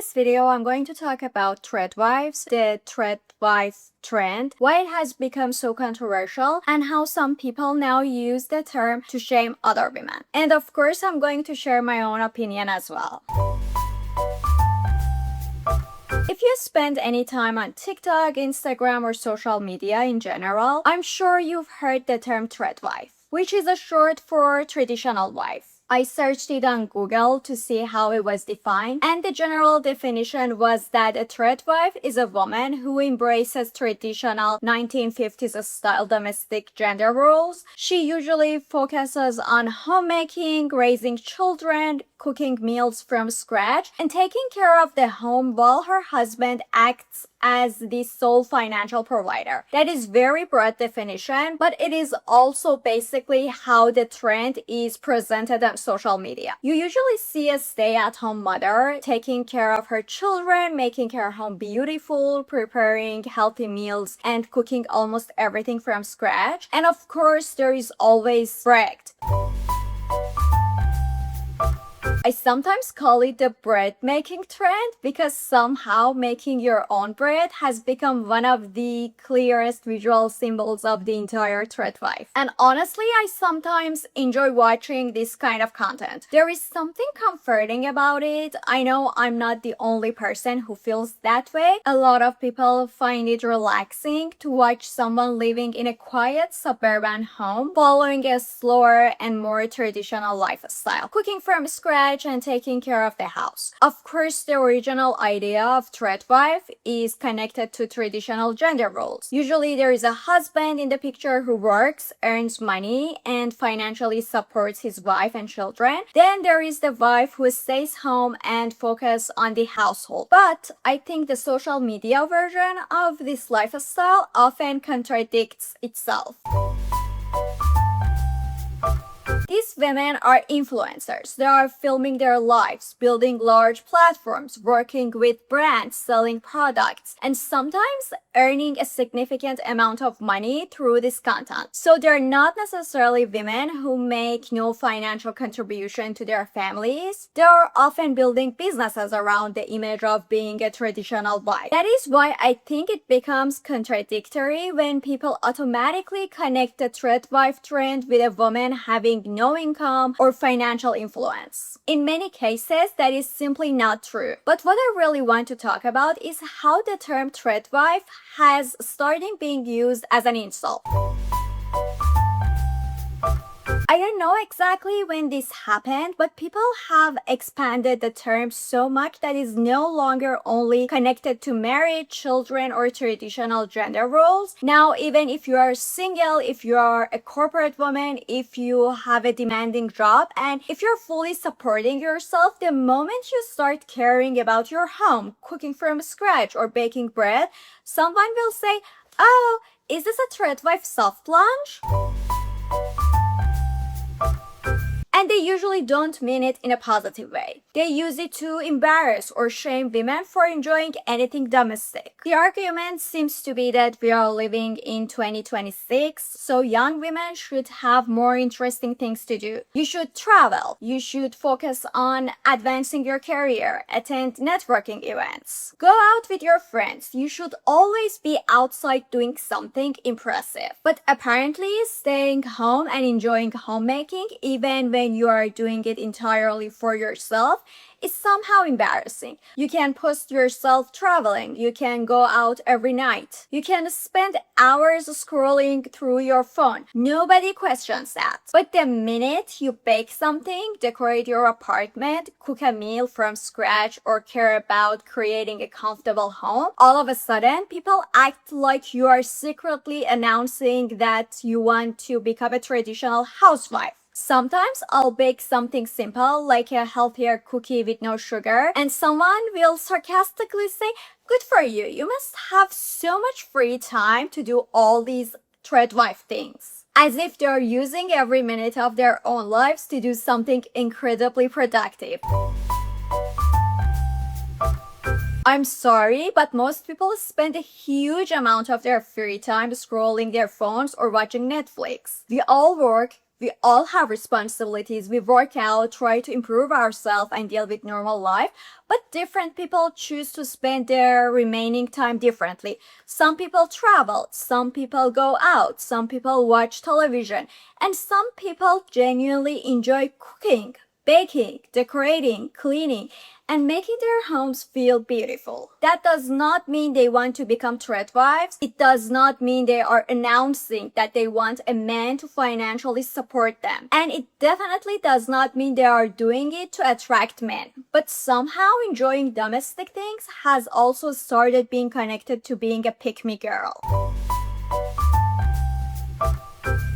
this video, I'm going to talk about Tradwives, the Tradwife trend, why it has become so controversial, and how some people now use the term to shame other women. And of course, I'm going to share my own opinion as well. If you spend any time on TikTok, Instagram, or social media in general, I'm sure you've heard the term Tradwife, which is a short for traditional wife. I searched it on Google to see how it was defined, and the general definition was that a tradwife is a woman who embraces traditional 1950s style domestic gender roles. She usually focuses on homemaking, raising children, cooking meals from scratch, and taking care of the home while her husband acts as the sole financial provider. That is very broad definition, but it is also basically how the trend is presented on social media. You usually see a stay-at-home mother taking care of her children, making her home beautiful, preparing healthy meals, and cooking almost everything from scratch. And of course, there is always bread. I sometimes call it the bread making trend because somehow making your own bread has become one of the clearest visual symbols of the entire Tradwife. And honestly, I sometimes enjoy watching this kind of content. There is something comforting about it. I know I'm not the only person who feels that way. A lot of people find it relaxing to watch someone living in a quiet suburban home, following a slower and more traditional lifestyle, cooking from scratch and taking care of the house. Of course, the original idea of Tradwife is connected to traditional gender roles. Usually there is a husband in the picture who works, earns money, and financially supports his wife and children. Then there is the wife who stays home and focuses on the household. But I think the social media version of this lifestyle often contradicts itself. These women are influencers. They are filming their lives, building large platforms, working with brands, selling products, and sometimes earning a significant amount of money through this content. So they're not necessarily women who make no financial contribution to their families. They're often building businesses around the image of being a traditional wife. That is why I think it becomes contradictory when people automatically connect the Tradwife trend with a woman having no income or financial influence. In many cases, that is simply not true. But what I really want to talk about is how the term Tradwife has started being used as an insult. I don't know exactly when this happened, but people have expanded the term so much that it's no longer only connected to marriage, children, or traditional gender roles. Now, even if you are single, if you are a corporate woman, if you have a demanding job, and if you're fully supporting yourself, the moment you start caring about your home, cooking from scratch, or baking bread, someone will say, "Oh, is this a Tradwife soft launch?" And they usually don't mean it in a positive way. They use it to embarrass or shame women for enjoying anything domestic. The argument seems to be that we are living in 2026, so young women should have more interesting things to do. You should travel. You should focus on advancing your career, attend networking events, go out with your friends. You should always be outside doing something impressive. But apparently, staying home and enjoying homemaking, even when you are doing it entirely for yourself, is somehow embarrassing. You can post yourself traveling. You can go out every night. You can spend hours scrolling through your phone. Nobody questions that. But the minute you bake something, decorate your apartment, cook a meal from scratch, or care about creating a comfortable home, all of a sudden, people act like you are secretly announcing that you want to become a traditional housewife. Sometimes I'll bake something simple like a healthier cookie with no sugar, and someone will sarcastically say, "Good for you, you must have so much free time to do all these Tradwife things." As if they're using every minute of their own lives to do something incredibly productive. I'm sorry, but most people spend a huge amount of their free time scrolling their phones or watching Netflix. We all work, We all have responsibilities. We work out, try to improve ourselves and deal with normal life, but different people choose to spend their remaining time differently. Some people travel, some people go out, some people watch television, and some people genuinely enjoy cooking, baking, decorating, cleaning, and making their homes feel beautiful. That does not mean they want to become Tradwives. It does not mean they are announcing that they want a man to financially support them. And it definitely does not mean they are doing it to attract men. But somehow enjoying domestic things has also started being connected to being a pick-me girl.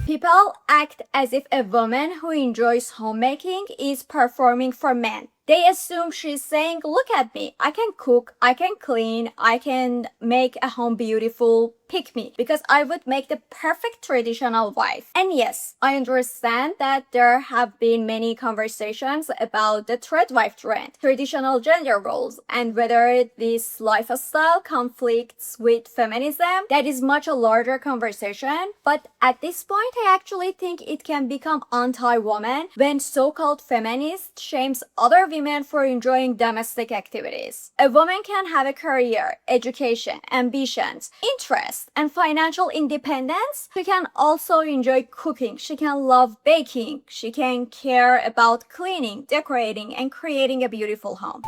People act as if a woman who enjoys homemaking is performing for men. They assume she's saying, look at me, I can cook, I can clean, I can make a home beautiful, pick me, because I would make the perfect traditional wife. And yes, I understand that there have been many conversations about the Tradwife trend, traditional gender roles, and whether this lifestyle conflicts with feminism. That is much a larger conversation, but at this point I actually think it can become anti-woman when so-called feminists shames other women for enjoying domestic activities. A woman can have a career, education, ambitions, interests, and financial independence. She can also enjoy cooking, she can love baking, she can care about cleaning, decorating, and creating a beautiful home.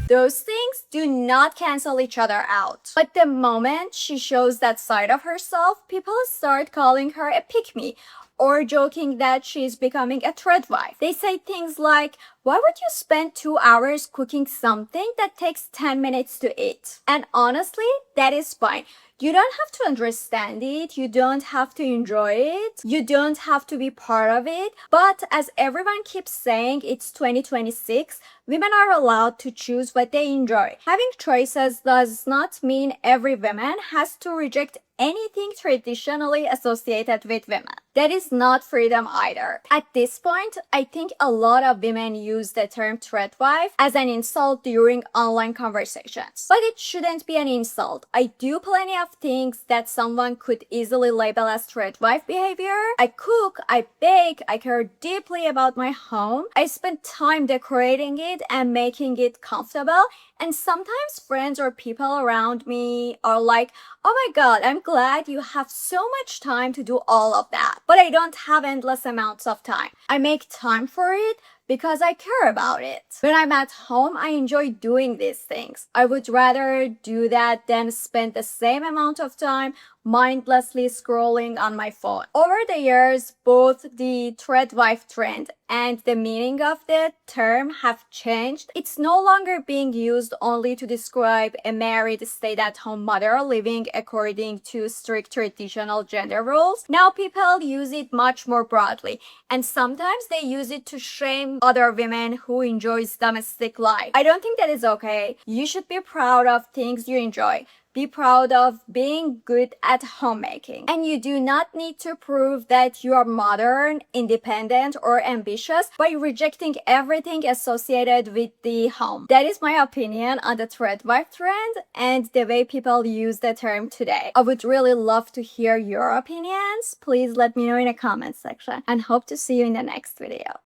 Those things do not cancel each other out. But the moment she shows that side of herself, people start calling her a pick-me or joking that she's becoming a Tradwife. They say things like, why would you spend 2 hours cooking something that takes 10 minutes to eat? And honestly, that is fine. You don't have to understand it, you don't have to enjoy it, you don't have to be part of it. But as everyone keeps saying, it's 2026, women are allowed to choose what they enjoy. Having choices does not mean every woman has to reject anything traditionally associated with women. That is not freedom either. At this point, I think a lot of women use the term Tradwife as an insult during online conversations. But it shouldn't be an insult. I do plenty of things that someone could easily label as Tradwife behavior. I cook, I bake, I care deeply about my home. I spend time decorating it and making it comfortable. And sometimes friends or people around me are like, oh my god, I'm glad you have so much time to do all of that. But I don't have endless amounts of time. I make time for it because I care about it. When I'm at home, I enjoy doing these things. I would rather do that than spend the same amount of time mindlessly scrolling on my phone. Over the years, both the Tradwife trend and the meaning of the term have changed. It's no longer being used only to describe a married stay-at-home mother living according to strict traditional gender roles. Now people use it much more broadly, and sometimes they use it to shame other women who enjoys domestic life. I don't think that is okay. You should be proud of things you enjoy. Be proud of being good at homemaking. And you do not need to prove that you are modern, independent, or ambitious by rejecting everything associated with the home. That is my opinion on the Tradwife trend and the way people use the term today. I would really love to hear your opinions. Please let me know in the comment section and hope to see you in the next video.